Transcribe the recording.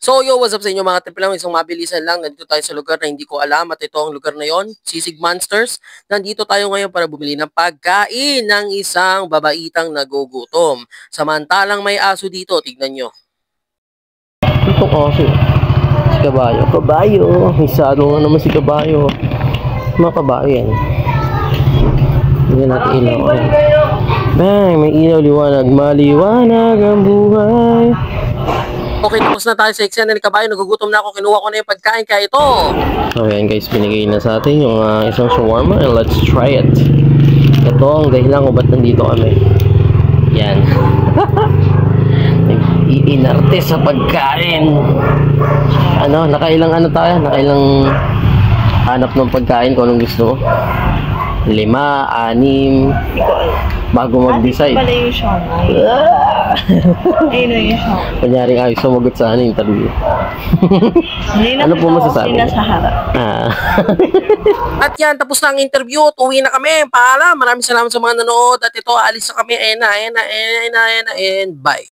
So yo, what's up sa inyo mga triple lang, isang mabilisan lang. Nandito tayo sa lugar na hindi ko alam at ito ang lugar na yon, Sisig Monsters. Nandito tayo ngayon para bumili ng pagkain ng isang babaitang nagugutom. Samantalang may aso dito, tignan nyo. Ito aso, si Kabayo. Kabayo, isado nga naman si Kabayo. Mga kabayo yan. Hindi natin ilaw. Bang, may ilaw, liwanag, maliwanag ang buhay. Okay, tapos na tayo sa eksena ni Kabayo. Nagugutom na ako. Kinuha ko na yung pagkain. Kaya ito. So, ayan guys. Binigay na sa atin yung isang shawarma. And let's try it. Ito ang dahilan kung ba't nandito kami. Yan. Nag-iinarte sa pagkain. Ano? Nakailang ano tayo? Nakailang hanap ng pagkain kung anong gusto mo. 5, 6. Bago mag-decide. Pala yung siomay. Ayun na yung siomay. Kunyari ayos sumagot sa interview. Ano po masasabi? Nasa harap. At yan, tapos na ang interview. Uwi na kami. Paalam. Maraming salamat sa mga nanood. At ito, alis na kami. And bye.